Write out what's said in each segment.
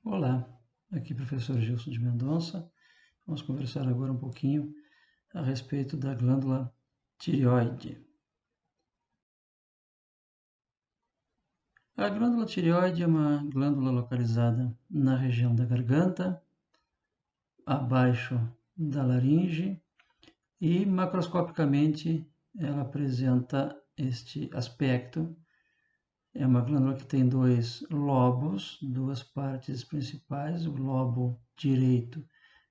Olá, aqui professor Gilson de Mendonça. Vamos conversar agora um pouquinho a respeito da glândula tireoide. A glândula tireoide é uma glândula localizada na região da garganta, abaixo da laringe e macroscopicamente ela apresenta este aspecto. É uma glândula que tem dois lobos, duas partes principais, o lobo direito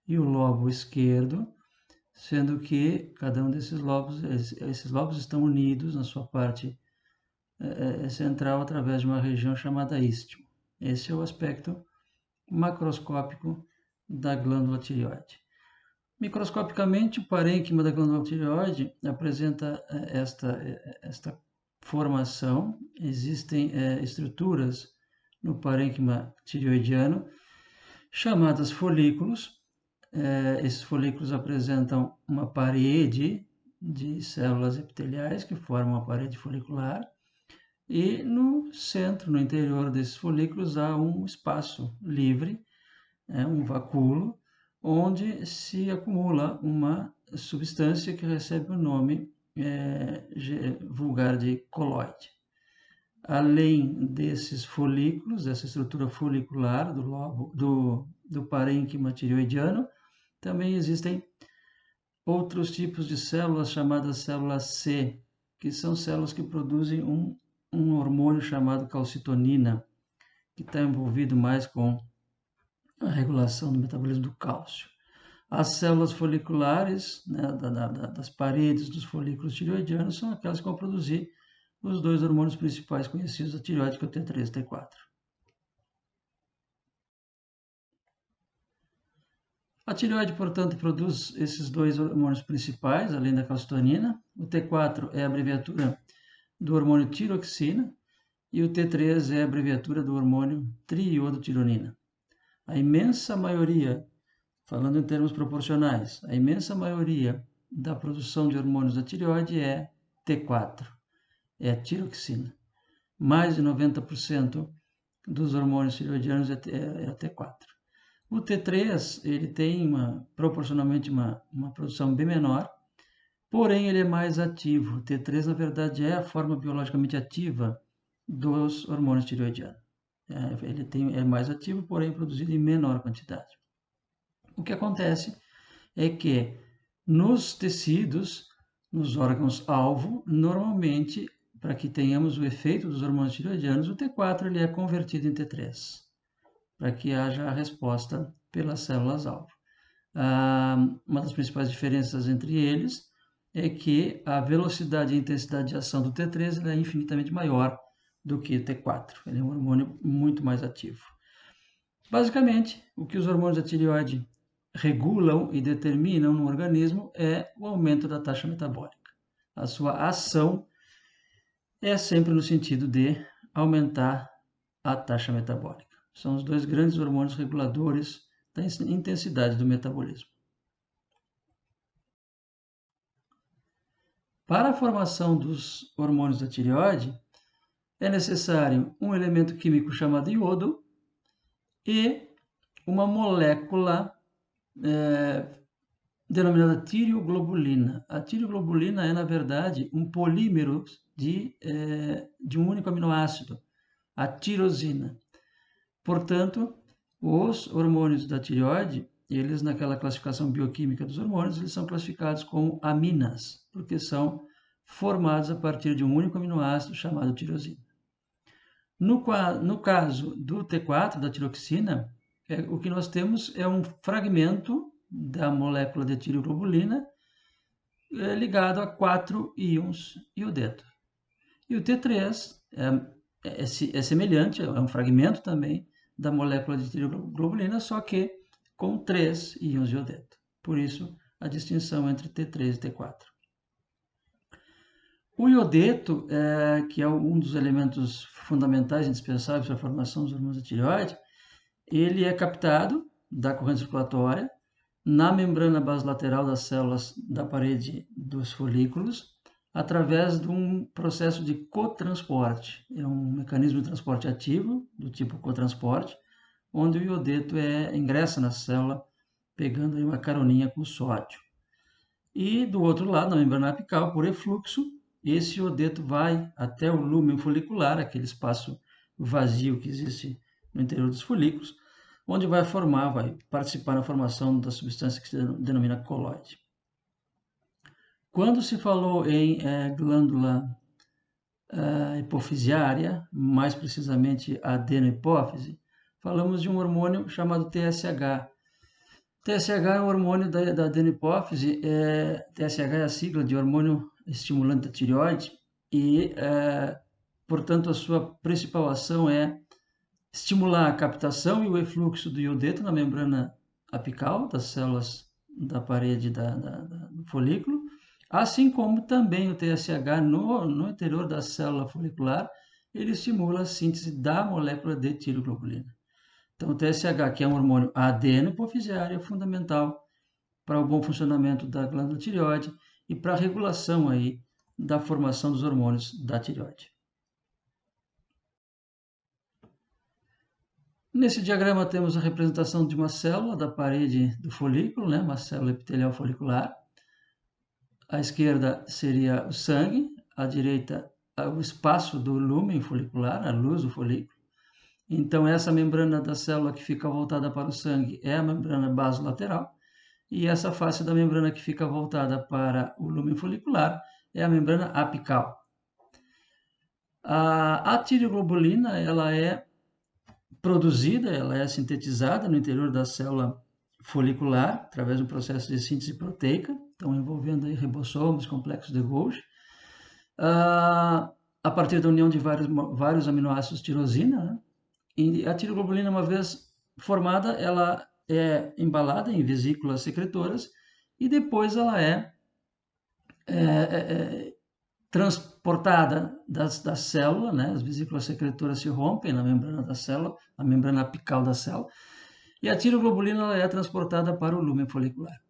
e o lobo esquerdo, sendo que cada um desses lobos, esses lobos estão unidos na sua parte central através de uma região chamada istmo. Esse é o aspecto macroscópico da glândula tireoide. Microscopicamente, o parênquima da glândula tireoide apresenta esta formação. Existem estruturas no parênquima tireoidiano chamadas folículos. Esses folículos apresentam uma parede de células epiteliais que formam a parede folicular e no centro, no interior desses folículos, há um espaço livre, um vacúolo, onde se acumula uma substância que recebe o nome vulgar de coloide. Além desses folículos, dessa estrutura folicular do lobo do parênquima tireoidiano, também existem outros tipos de células chamadas células C, que são células que produzem um hormônio chamado calcitonina, que está envolvido mais com a regulação do metabolismo do cálcio. As células foliculares, né, das paredes dos folículos tireoidianos, são aquelas que vão produzir os dois hormônios principais conhecidos da tireoide, que é o T3 e o T4. A tireoide, portanto, produz esses dois hormônios principais, além da calcitonina. O T4 é a abreviatura do hormônio tiroxina e o T3 é a abreviatura do hormônio triiodotironina. A imensa maioria, falando em termos proporcionais, a imensa maioria da produção de hormônios da tireoide é T4, é a tiroxina. Mais de 90% dos hormônios tireoidianos é a T4. O T3 ele tem proporcionalmente uma produção bem menor, porém ele é mais ativo. O T3, na verdade, é a forma biologicamente ativa dos hormônios tireoidianos. Ele é mais ativo, porém produzido em menor quantidade. O que acontece é que nos tecidos, nos órgãos-alvo, normalmente, para que tenhamos o efeito dos hormônios tireoidianos, o T4 ele é convertido em T3, para que haja a resposta pelas células-alvo. Uma das principais diferenças entre eles é que a velocidade e a intensidade de ação do T3 é infinitamente maior do que o T4. Ele é um hormônio muito mais ativo. Basicamente, o que os hormônios da tireoide regulam e determinam no organismo é o aumento da taxa metabólica. A sua ação é sempre no sentido de aumentar a taxa metabólica. São os dois grandes hormônios reguladores da intensidade do metabolismo. Para a formação dos hormônios da tireoide, é necessário um elemento químico chamado iodo e uma molécula denominada tireoglobulina. A tireoglobulina é, na verdade, um polímero de um único aminoácido, a tirosina. Portanto, os hormônios da tireoide, eles naquela classificação bioquímica dos hormônios, eles são classificados como aminas, porque são formados a partir de um único aminoácido chamado tirosina. No caso do T4, da tiroxina, o que nós temos é um fragmento da molécula de tireoglobulina ligado a 4 íons iodeto. E o T3 é semelhante, é um fragmento também da molécula de tireoglobulina, só que com 3 íons iodeto. Por isso, a distinção entre T3 e T4. O iodeto, que é um dos elementos fundamentais indispensáveis para a formação dos hormônios da tireoide, ele é captado da corrente circulatória na membrana basolateral das células da parede dos folículos através de um processo de cotransporte. É um mecanismo de transporte ativo, do tipo cotransporte, onde o iodeto ingressa na célula, pegando aí uma caroninha com o sódio. E do outro lado, na membrana apical, por efluxo, esse iodeto vai até o lúmen folicular, aquele espaço vazio que existe no interior dos folículos, onde vai participar na formação da substância que se denomina colóide. Quando se falou em glândula hipofisiária, mais precisamente a adenohipófise, falamos de um hormônio chamado TSH. TSH é um hormônio da adenohipófise, TSH é a sigla de hormônio estimulante da tireoide e, portanto, a sua principal ação é estimular a captação e o efluxo do iodeto na membrana apical das células da parede do folículo, assim como também o TSH no interior da célula folicular, ele estimula a síntese da molécula de tiroglobulina. Então, o TSH, que é um hormônio adeno-hipofisiário, é fundamental para o bom funcionamento da glândula tireoide e para a regulação aí da formação dos hormônios da tireoide. Nesse diagrama temos a representação de uma célula da parede do folículo, né? Uma célula epitelial folicular. À esquerda seria o sangue, à direita o espaço do lúmen folicular, a luz do folículo. Então, essa membrana da célula que fica voltada para o sangue é a membrana basolateral, e essa face da membrana que fica voltada para o lúmen folicular é a membrana apical. A tireoglobulina, ela é produzida, ela é sintetizada no interior da célula folicular, através de um processo de síntese proteica, então envolvendo aí ribossomos, complexos de Golgi, a partir da união de vários aminoácidos tirosina, né? E a tireoglobulina, uma vez formada, ela é embalada em vesículas secretoras e depois ela é transportada da célula, né? As vesículas secretoras se rompem na membrana da célula, a membrana apical da célula, e a tireoglobulina ela é transportada para o lúmen folicular.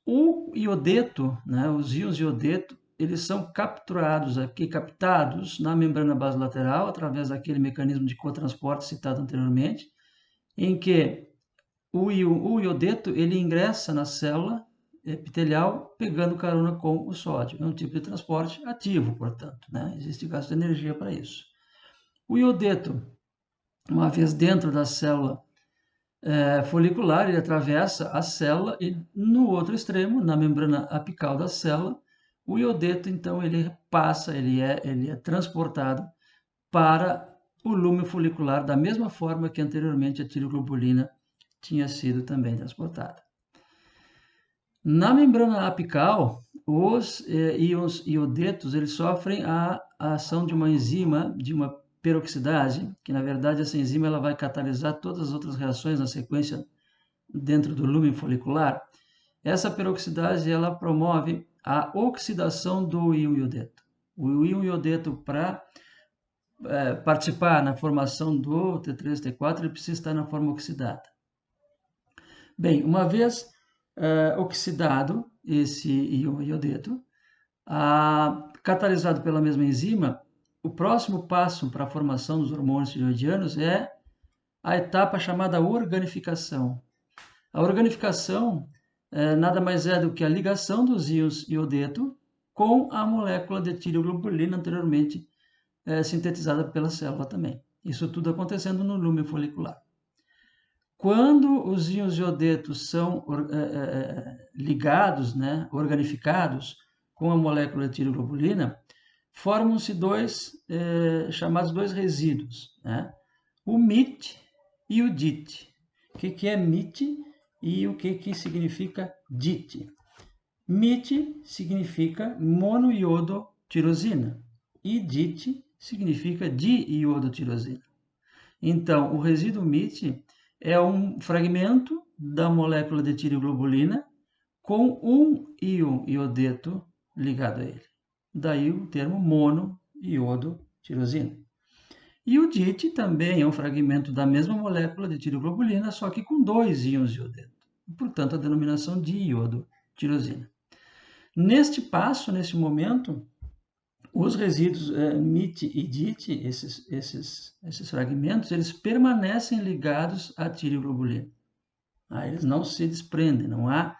O iodeto, né? Os íons iodeto, eles são captados na membrana basolateral através daquele mecanismo de cotransporte citado anteriormente, em que o iodeto ele ingressa na célula epitelial pegando carona com o sódio. É um tipo de transporte ativo, portanto, né? Existe gasto de energia para isso. O iodeto, uma vez dentro da célula folicular, ele atravessa a célula e no outro extremo, na membrana apical da célula, o iodeto, então, ele passa, ele é transportado para o lúmen folicular da mesma forma que anteriormente a tireoglobulina tinha sido também transportada. Na membrana apical, os íons iodetos eles sofrem a ação de uma enzima, de uma peroxidase, que na verdade essa enzima ela vai catalisar todas as outras reações na sequência dentro do lúmen folicular. Essa peroxidase ela promove a oxidação do íon iodeto. O íon iodeto, para participar na formação do T3, T4, ele precisa estar na forma oxidada. Bem, uma vez oxidado esse íon iodeto, catalisado pela mesma enzima, o próximo passo para a formação dos hormônios tireoidianos é a etapa chamada organificação. A organificação nada mais é do que a ligação dos íons iodeto com a molécula de tireoglobulina anteriormente sintetizada pela célula também. Isso tudo acontecendo no lúmen folicular. Quando os íons iodetos são ligados, né, organificados com a molécula de tireoglobulina, formam-se chamados dois resíduos, né? O MIT e o DIT. O que é MIT e o que significa DIT? MIT significa monoiodotirosina e DIT significa diiodotirosina. Então, o resíduo MIT é um fragmento da molécula de tireoglobulina com um íon iodeto ligado a ele. Daí o termo monoiodotirosina. E o DIT também é um fragmento da mesma molécula de tireoglobulina, só que com dois íons iodeto. Portanto, a denominação diiodotirosina. Neste passo, nesse momento, os resíduos MIT e DIT, esses fragmentos, eles permanecem ligados à tireoglobulina. Eles não se desprendem, não há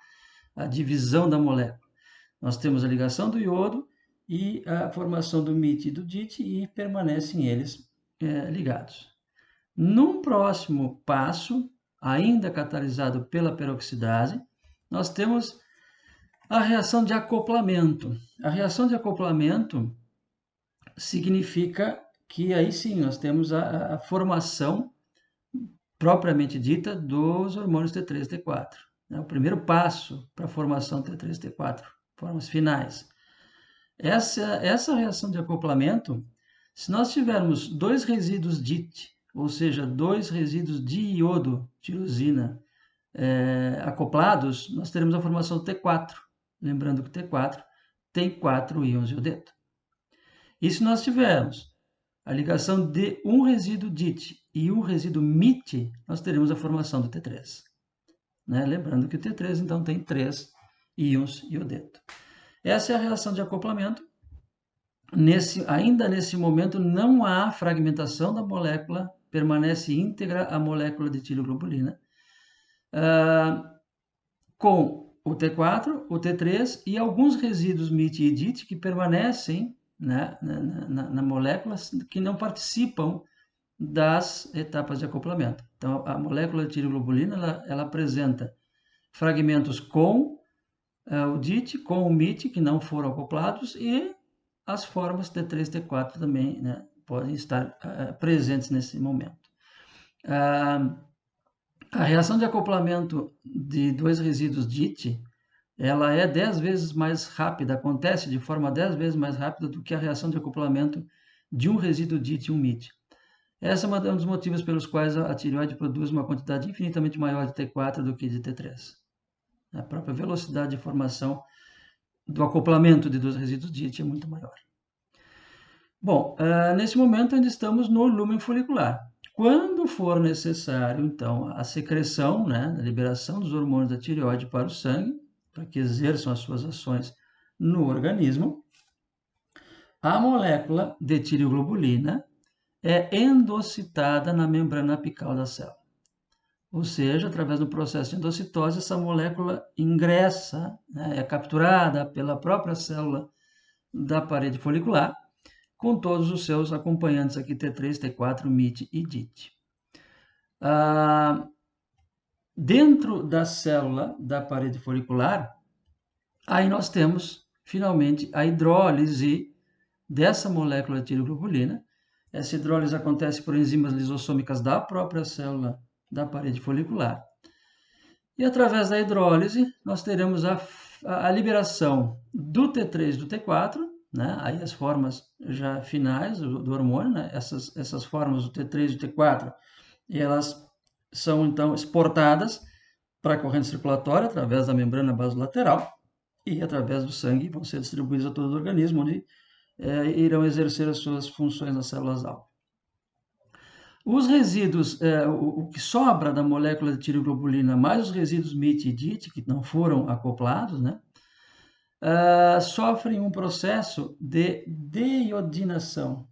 a divisão da molécula. Nós temos a ligação do iodo e a formação do MIT e do DIT e permanecem eles ligados. Num próximo passo, ainda catalisado pela peroxidase, nós temos a reação de acoplamento. A reação de acoplamento significa que aí sim nós temos a formação propriamente dita dos hormônios T3 e T4. É o primeiro passo para a formação T3 e T4, formas finais. Essa reação de acoplamento, se nós tivermos dois resíduos DIT, ou seja, dois resíduos de iodo, tirosina, acoplados, nós teremos a formação do T4. Lembrando que o T4 tem 4 íons de iodeto. E se nós tivermos a ligação de um resíduo DIT e um resíduo MIT, nós teremos a formação do T3. Lembrando que o T3, então, tem 3 íons iodeto. Essa é a reação de acoplamento. Ainda nesse momento, não há fragmentação da molécula, permanece íntegra a molécula de tireoglobulina, com o T4, o T3 e alguns resíduos MIT e DIT que permanecem na molécula, que não participam das etapas de acoplamento. Então, a molécula de tireoglobulina, ela apresenta fragmentos com o DIT, com o MIT, que não foram acoplados, e as formas T3 e T4 também podem estar presentes nesse momento. A reação de acoplamento de dois resíduos DIT, ela é 10 vezes mais rápida, acontece de forma 10 vezes mais rápida do que a reação de acoplamento de um resíduo DIT e um MIT. Esse é um dos motivos pelos quais a tireoide produz uma quantidade infinitamente maior de T4 do que de T3. A própria velocidade de formação do acoplamento de dois resíduos DIT é muito maior. Bom, nesse momento ainda estamos no lúmen folicular. Quando for necessário, então, a secreção, a liberação dos hormônios da tireoide para o sangue, para que exerçam as suas ações no organismo, a molécula de tireoglobulina é endocitada na membrana apical da célula. Ou seja, através do processo de endocitose, essa molécula ingressa, é capturada pela própria célula da parede folicular, com todos os seus acompanhantes aqui, T3, T4, MIT e DIT. Dentro da célula da parede folicular, aí nós temos, finalmente, a hidrólise dessa molécula de tireoglobulina. Essa hidrólise acontece por enzimas lisossômicas da própria célula da parede folicular. E através da hidrólise, nós teremos a liberação do T3 e do T4, aí as formas já finais do hormônio, essas formas do T3 e do T4, elas são então exportadas para a corrente circulatória através da membrana basolateral e através do sangue vão ser distribuídas a todo o organismo, onde irão exercer as suas funções nas células-alvo. Os resíduos, o que sobra da molécula de tireoglobulina, mais os resíduos MIT e DIT, que não foram acoplados, sofrem um processo de deiodinação.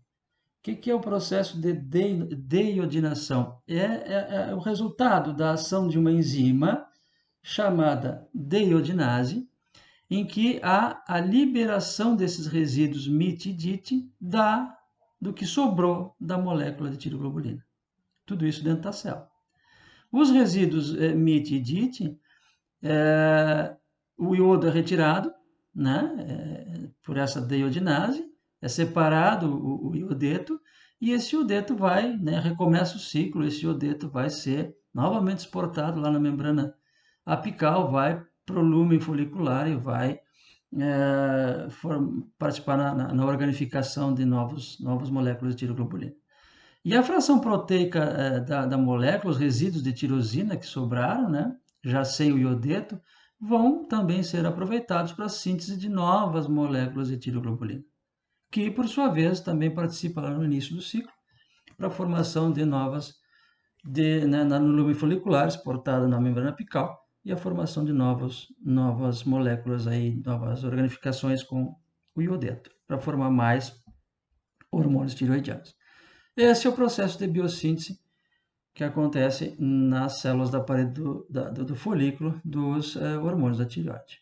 O que é o processo de deiodinação? É o resultado da ação de uma enzima chamada deiodinase, em que há a liberação desses resíduos MIT e DIT do que sobrou da molécula de tireoglobulina. Tudo isso dentro da célula. Os resíduos MIT e DIT, o iodo é retirado, por essa deiodinase, é separado o iodeto, e esse iodeto vai, recomeça o ciclo, esse iodeto vai ser novamente exportado lá na membrana apical, vai para o lúmen folicular e vai participar na organificação de novas moléculas de tireoglobulina. E a fração proteica da molécula, os resíduos de tirosina que sobraram, já sem o iodeto, vão também ser aproveitados para a síntese de novas moléculas de tireoglobulina, que, por sua vez, também participa lá no início do ciclo para a formação de novas, no lúmen folicular, exportada na membrana apical, e a formação de novas moléculas, novas organificações com o iodeto. para formar mais hormônios tireoidianos. Esse é o processo de biossíntese que acontece nas células da parede do folículo dos hormônios da tireoide.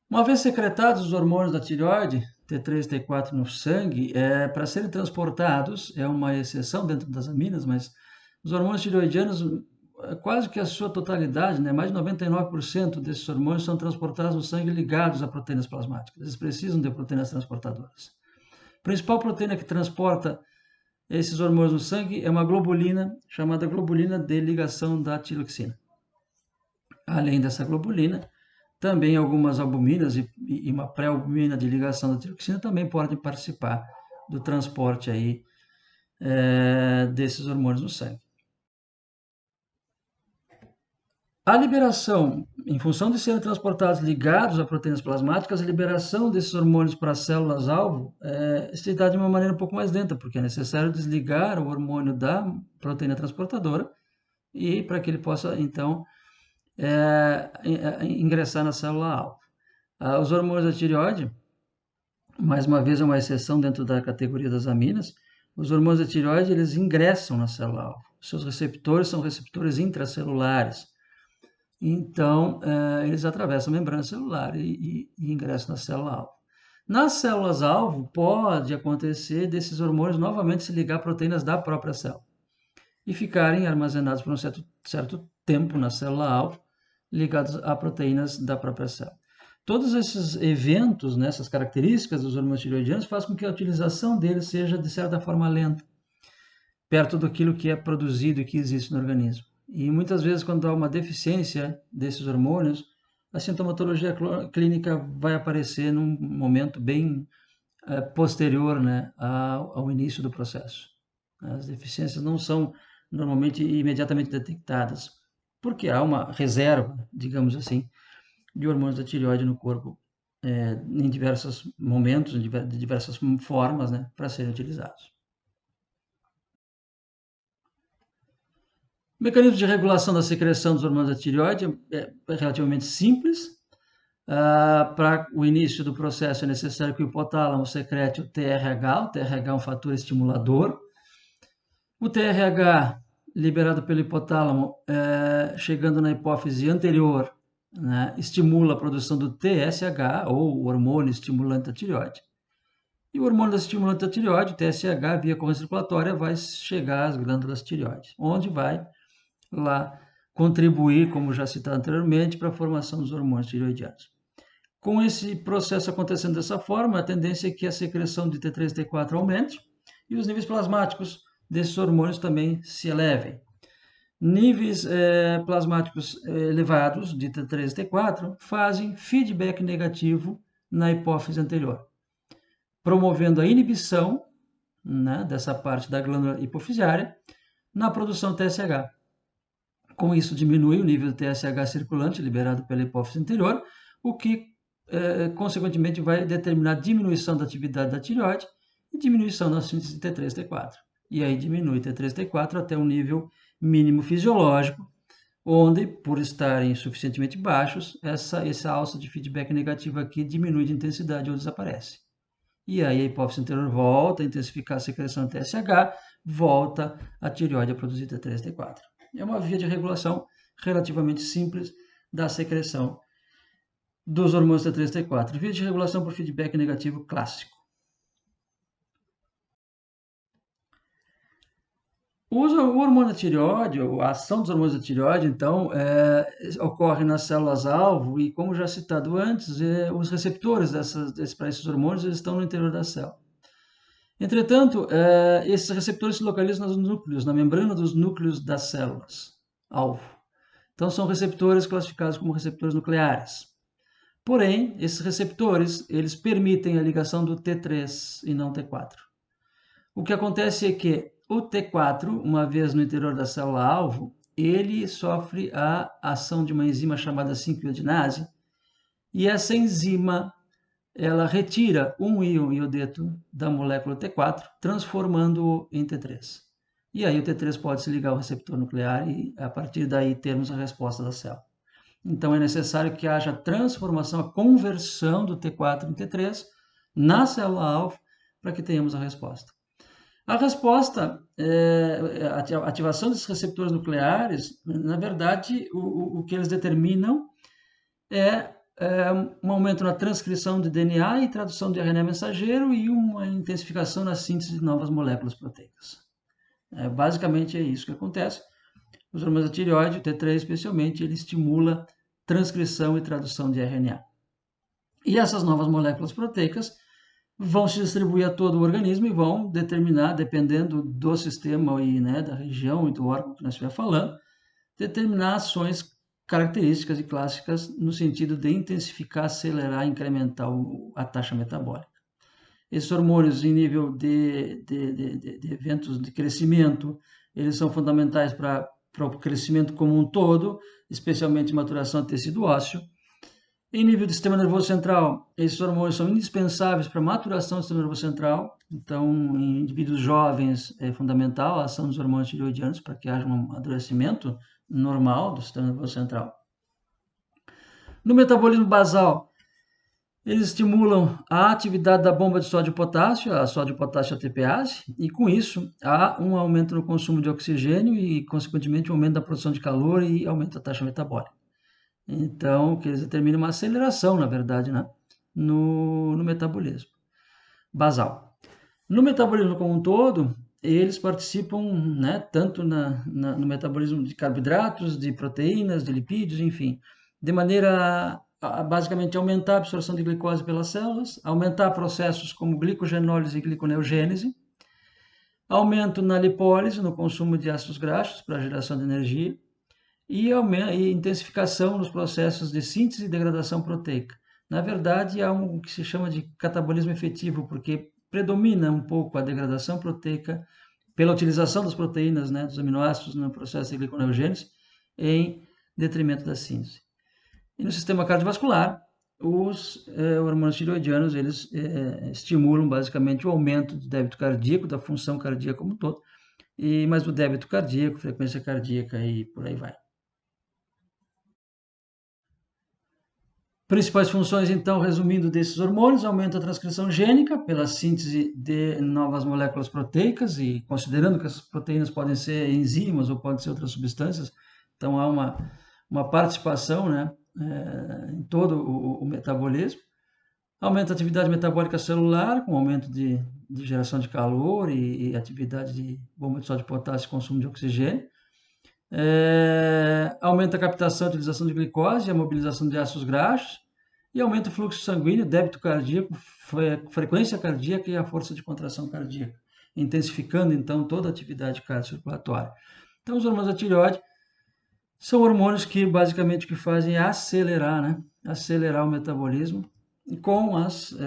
Uma vez secretados os hormônios da tireoide, T3 e T4 no sangue, para serem transportados, é uma exceção dentro das aminas, mas os hormônios tireoidianos, quase que a sua totalidade, né, mais de 99% desses hormônios são transportados no sangue ligados a proteínas plasmáticas. Eles precisam de proteínas transportadoras. A principal proteína que transporta esses hormônios no sangue é uma globulina chamada globulina de ligação da tiroxina. Além dessa globulina, também algumas albuminas e uma pré-albumina de ligação da tiroxina também podem participar do transporte aí, desses hormônios no sangue. A liberação, em função de serem transportados ligados a proteínas plasmáticas, a liberação desses hormônios para as células-alvo se dá de uma maneira um pouco mais lenta, porque é necessário desligar o hormônio da proteína transportadora e para que ele possa, então, ingressar na célula-alvo. Os hormônios da tireoide, mais uma vez é uma exceção dentro da categoria das aminas, os hormônios da tireoide eles ingressam na célula-alvo. Seus receptores são receptores intracelulares. Então, eles atravessam a membrana celular e ingressam na célula-alvo. Nas células-alvo, pode acontecer desses hormônios novamente se ligar a proteínas da própria célula e ficarem armazenados por um certo tempo na célula-alvo, ligados a proteínas da própria célula. Todos esses eventos, né, essas características dos hormônios tireoidianos fazem com que a utilização deles seja, de certa forma, lenta, perto daquilo que é produzido e que existe no organismo. E muitas vezes, quando há uma deficiência desses hormônios, a sintomatologia clínica vai aparecer num momento bem posterior, né, ao início do processo. As deficiências não são normalmente imediatamente detectadas, porque há uma reserva, digamos assim, de hormônios da tireoide no corpo em diversos momentos, de diversas formas, né, para serem utilizados. O mecanismo de regulação da secreção dos hormônios da tireoide é relativamente simples. Para o início do processo é necessário que o hipotálamo secrete o TRH. O TRH é um fator estimulador. O TRH, liberado pelo hipotálamo, chegando na hipófise anterior, né, estimula a produção do TSH, ou o hormônio estimulante da tireoide. E o hormônio estimulante da tireoide, o TSH, via corrente circulatória, vai chegar às glândulas tireoides, onde vai lá contribuir, como já citado anteriormente, para a formação dos hormônios tireoidianos. Com esse processo acontecendo dessa forma, a tendência é que a secreção de T3 e T4 aumente e os níveis plasmáticos desses hormônios também se elevem. Níveis plasmáticos elevados de T3 e T4 fazem feedback negativo na hipófise anterior, promovendo a inibição, né, dessa parte da glândula hipofisiária na produção de TSH. Com isso, diminui o nível de TSH circulante liberado pela hipófise anterior, o que, consequentemente, vai determinar diminuição da atividade da tireoide e diminuição da síntese de T3 e T4. E aí diminui T3 e T4 até um nível mínimo fisiológico, onde, por estarem suficientemente baixos, essa alça de feedback negativo aqui diminui de intensidade ou desaparece. E aí a hipófise anterior volta a intensificar a secreção de TSH, volta a tireoide a produzir T3 e T4. É uma via de regulação relativamente simples da secreção dos hormônios T3 e T4. Via de regulação por feedback negativo clássico. O hormônio da tireoide, a ação dos hormônios da tireoide, então, ocorre nas células-alvo e, como já citado antes, os receptores para esses hormônios eles estão no interior da célula. Entretanto, esses receptores se localizam nos núcleos, na membrana dos núcleos das células-alvo. Então, são receptores classificados como receptores nucleares. Porém, esses receptores, eles permitem a ligação do T3 e não T4. O que acontece é que o T4, uma vez no interior da célula-alvo, ele sofre a ação de uma enzima chamada 5-iodinase, e essa enzima ela retira um íon iodeto da molécula T4, transformando-o em T3. E aí o T3 pode se ligar ao receptor nuclear e, a partir daí, termos a resposta da célula. Então, é necessário que haja a transformação, a conversão do T4 em T3 na célula-alvo para que tenhamos a resposta. A resposta, a ativação desses receptores nucleares, na verdade, o que eles determinam é um aumento na transcrição de DNA e tradução de RNA mensageiro e uma intensificação na síntese de novas moléculas proteicas. Basicamente é isso que acontece. Os hormônios da tireoide, o T3 especialmente, ele estimula transcrição e tradução de RNA. E essas novas moléculas proteicas vão se distribuir a todo o organismo e vão determinar, dependendo do sistema e da região e do órgão que nós estiver falando, determinar ações características e clássicas no sentido de intensificar, acelerar, incrementar a taxa metabólica. Esses hormônios em nível de eventos de crescimento, eles são fundamentais para o crescimento como um todo, especialmente maturação de tecido ósseo. Em nível do sistema nervoso central, esses hormônios são indispensáveis para a maturação do sistema nervoso central. Então, em indivíduos jovens, é fundamental a ação dos hormônios tireoidianos para que haja um amadurecimento normal do sistema nervoso central. No metabolismo basal, eles estimulam a atividade da bomba de sódio e potássio, a sódio-potássio ATPase, e com isso há um aumento no consumo de oxigênio e, consequentemente, um aumento da produção de calor e aumento da taxa metabólica. Então, que eles determinam uma aceleração, na verdade, no metabolismo basal. No metabolismo como um todo, eles participam tanto no metabolismo de carboidratos, de proteínas, de lipídios, enfim, de maneira a basicamente aumentar a absorção de glicose pelas células, aumentar processos como glicogenólise e gliconeogênese, aumento na lipólise, no consumo de ácidos graxos para a geração de energia, e intensificação nos processos de síntese e degradação proteica. Na verdade, há o que se chama de catabolismo efetivo, porque predomina um pouco a degradação proteica pela utilização das proteínas, dos aminoácidos no processo de gliconeogênese, em detrimento da síntese. E no sistema cardiovascular, os hormônios tireoidianos, eles estimulam basicamente o aumento do débito cardíaco, da função cardíaca como um todo, mas o débito cardíaco, frequência cardíaca e por aí vai. Principais funções, então, resumindo, desses hormônios: aumenta a transcrição gênica pela síntese de novas moléculas proteicas, e considerando que essas proteínas podem ser enzimas ou podem ser outras substâncias, então há uma participação em todo o metabolismo. Aumenta a atividade metabólica celular, com aumento de geração de calor e atividade de bomba de sódio e potássio e consumo de oxigênio. Aumenta a captação e utilização de glicose, a mobilização de ácidos graxos, e aumenta o fluxo sanguíneo, débito cardíaco, frequência cardíaca e a força de contração cardíaca, intensificando então toda a atividade cardiocirculatória. Então, os hormônios da tireoide são hormônios que basicamente o que fazem é acelerar o metabolismo, e com os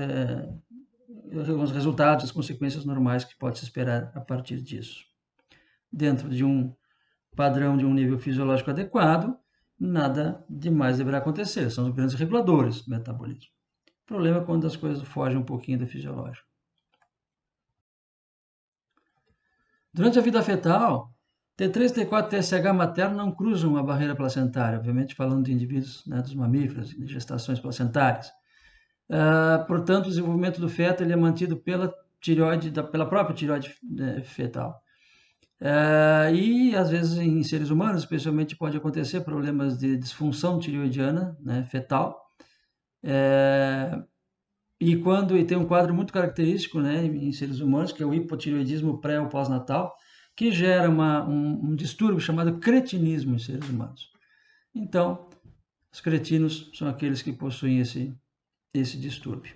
resultados, as consequências normais que pode se esperar a partir disso. Dentro de um padrão de um nível fisiológico adequado, nada demais deverá acontecer. São os grandes reguladores do metabolismo. O problema é quando as coisas fogem um pouquinho do fisiológico. Durante a vida fetal, T3, T4 e TSH materno não cruzam a barreira placentária, obviamente falando de indivíduos dos mamíferos, de gestações placentárias. Portanto, o desenvolvimento do feto ele é mantido pela própria tireoide fetal. E, às vezes, em seres humanos, especialmente, pode acontecer problemas de disfunção tireoidiana fetal. E tem um quadro muito característico em seres humanos, que é o hipotireoidismo pré- ou pós-natal, que gera um distúrbio chamado cretinismo em seres humanos. Então, os cretinos são aqueles que possuem esse distúrbio.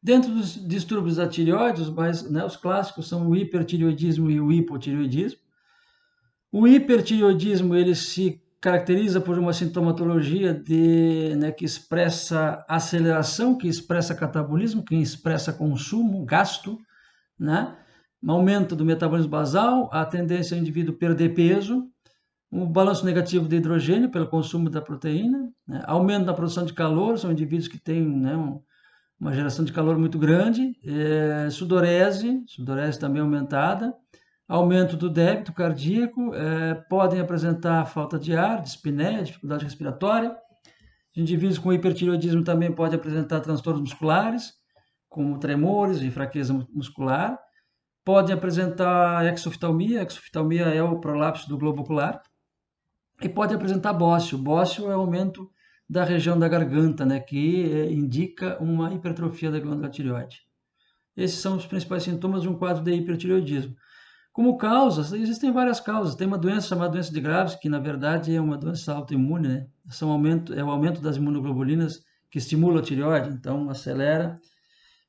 Dentro dos distúrbios da tireoide, os clássicos são o hipertireoidismo e o hipotireoidismo. O hipertireoidismo ele se caracteriza por uma sintomatologia que expressa aceleração, que expressa catabolismo, que expressa consumo, gasto, aumento do metabolismo basal, a tendência do indivíduo perder peso, um balanço negativo de hidrogênio pelo consumo da proteína, aumento da produção de calor, são indivíduos que têm uma geração de calor muito grande, sudorese também aumentada, aumento do débito cardíaco, podem apresentar falta de ar, dispneia, dificuldade respiratória. Indivíduos com hipertireoidismo também podem apresentar transtornos musculares, como tremores e fraqueza muscular. Podem apresentar exoftalmia, exoftalmia é o prolapso do globo ocular. E pode apresentar bócio. Bócio é o aumento da região da garganta, né, que indica uma hipertrofia da glândula tireoide. Esses são os principais sintomas de um quadro de hipertireoidismo. Como causas, existem várias causas. Tem uma doença chamada doença de Graves, que na verdade é uma doença autoimune, né? É o aumento das imunoglobulinas que estimula a tireoide, então acelera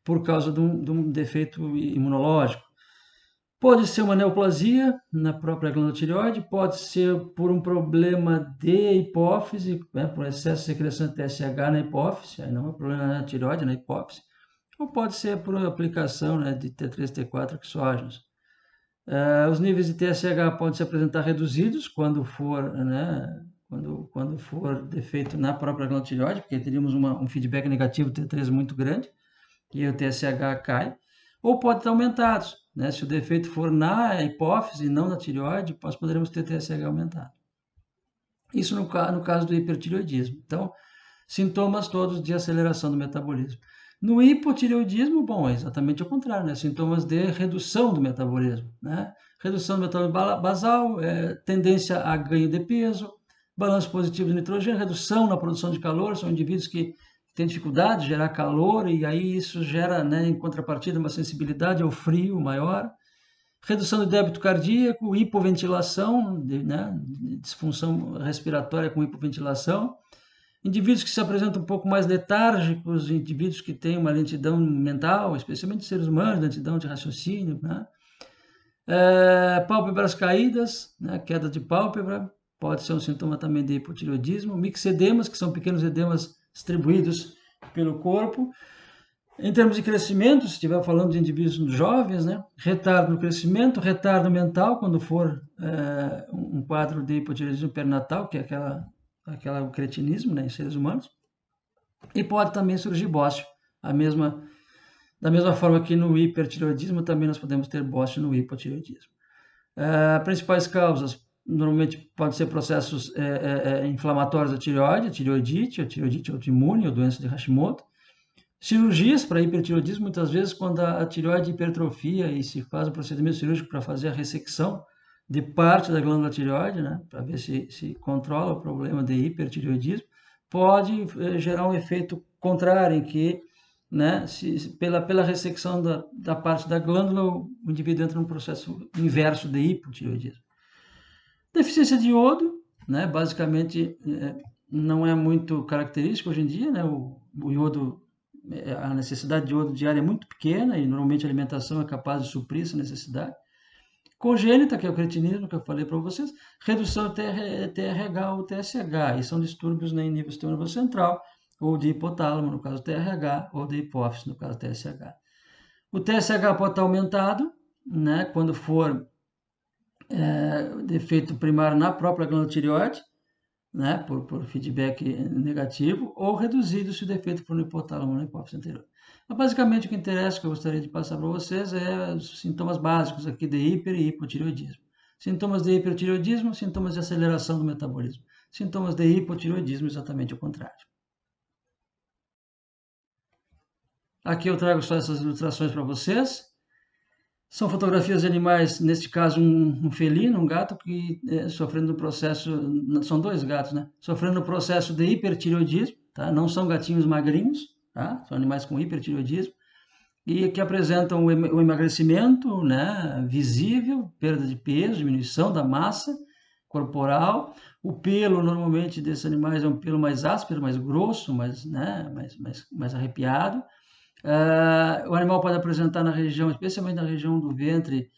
por causa de um defeito imunológico. Pode ser uma neoplasia na própria glândula tireoide, pode ser por um problema de hipófise, né, por excesso de secreção de TSH na hipófise, aí não é problema na tireoide, na hipófise, ou pode ser por aplicação, né, de T3 e T4 exógenos. Os níveis de TSH podem se apresentar reduzidos quando for, né, quando for defeito na própria glândula tireoide, porque teríamos um feedback negativo T3 muito grande, e o TSH cai, ou pode estar aumentados, né? Se o defeito for na hipófise e não na tireoide, nós poderemos ter TSH aumentado. Isso no caso do hipertireoidismo. Então, sintomas todos de aceleração do metabolismo. No hipotireoidismo, bom, é exatamente o contrário, né? Sintomas de redução do metabolismo, né? Redução do metabolismo basal, tendência a ganho de peso, balanço positivo de nitrogênio, redução na produção de calor, são indivíduos que têm dificuldade de gerar calor e aí isso gera, né, em contrapartida, uma sensibilidade ao frio maior. Redução do débito cardíaco, hipoventilação, né, disfunção respiratória com hipoventilação. Indivíduos que se apresentam um pouco mais letárgicos, indivíduos que têm uma lentidão mental, especialmente seres humanos, lentidão de raciocínio, né? Pálpebras caídas, né? Queda de pálpebra, pode ser um sintoma também de hipotireoidismo. Mixedemas, que são pequenos edemas distribuídos pelo corpo. Em termos de crescimento, se estiver falando de indivíduos jovens, né? Retardo no crescimento, retardo mental, quando for um quadro de hipotireoidismo perinatal, que é aquele cretinismo, né, em seres humanos. E pode também surgir bócio. Da mesma forma que no hipertireoidismo, também nós podemos ter bócio no hipotireoidismo. Principais causas, normalmente, podem ser processos inflamatórios da tireoide, tireoidite autoimune ou doença de Hashimoto. Cirurgias para hipertireoidismo, muitas vezes, quando a tireoide hipertrofia e se faz um procedimento cirúrgico para fazer a ressecção de parte da glândula tireoide, né, para ver se controla o problema de hipertireoidismo, pode gerar um efeito contrário, em que, né, pela ressecção da parte da glândula, o indivíduo entra num processo inverso de hipotireoidismo. Deficiência de iodo, né, basicamente, não é muito característico hoje em dia, né, o iodo, a necessidade de iodo diária é muito pequena e normalmente a alimentação é capaz de suprir essa necessidade. Congênita, que é o cretinismo que eu falei para vocês, redução do TRH ou TSH, e são distúrbios em nível do sistema nervoso central, ou de hipotálamo, no caso do TRH, ou de hipófise, no caso do TSH. O TSH pode estar aumentado, né, quando for defeito primário na própria glândula tireoide, né, por feedback negativo, ou reduzido se o defeito for no hipotálamo ou na hipófise anterior. Mas, basicamente, o que interessa, que eu gostaria de passar para vocês, é os sintomas básicos aqui de hiper e hipotireoidismo. Sintomas de hipertireoidismo, sintomas de aceleração do metabolismo. Sintomas de hipotireoidismo, exatamente o contrário. Aqui eu trago só essas ilustrações para vocês. São fotografias de animais, neste caso um felino, um gato, que sofrendo um processo, são dois gatos, né? Sofrendo um processo de hipertireoidismo, tá? Não são gatinhos magrinhos, tá? São animais com hipertireoidismo, e que apresentam o emagrecimento, né, visível, perda de peso, diminuição da massa corporal. O pelo, normalmente, desses animais é um pelo mais áspero, mais grosso, mais arrepiado. O animal pode apresentar na região, especialmente na região do ventre,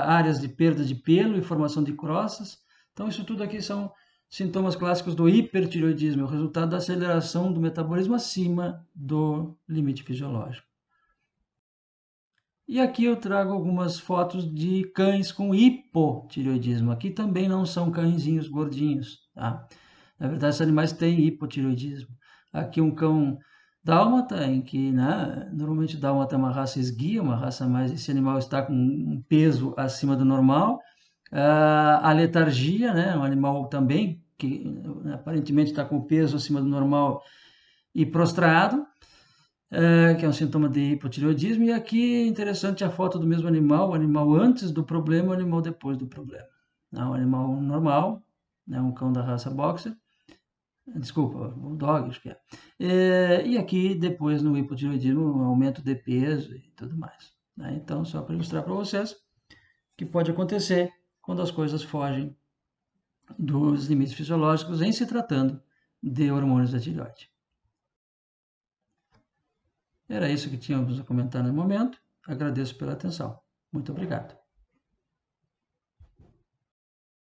áreas de perda de pelo e formação de crossas. Então, isso tudo aqui são sintomas clássicos do hipertireoidismo, é o resultado da aceleração do metabolismo acima do limite fisiológico. E aqui eu trago algumas fotos de cães com hipotireoidismo. Aqui também não são cãezinhos gordinhos, tá? Na verdade, esses animais têm hipotireoidismo. Aqui um cão dálmata, em que, né, normalmente dálmata é uma raça esguia, uma raça mais, esse animal está com um peso acima do normal. A letargia, né, um animal também que aparentemente está com peso acima do normal e prostrado, que é um sintoma de hipotireoidismo. E aqui é interessante a foto do mesmo animal, o animal antes do problema e o animal depois do problema. Um animal normal, né, um cão da raça boxer, desculpa, bulldog, acho que é. E aqui depois no hipotireoidismo, um aumento de peso e tudo mais. Né? Então, só para ilustrar para vocês que pode acontecer quando as coisas fogem dos limites fisiológicos em se tratando de hormônios da tireoide. Era isso que tínhamos a comentar no momento. Agradeço pela atenção. Muito obrigado.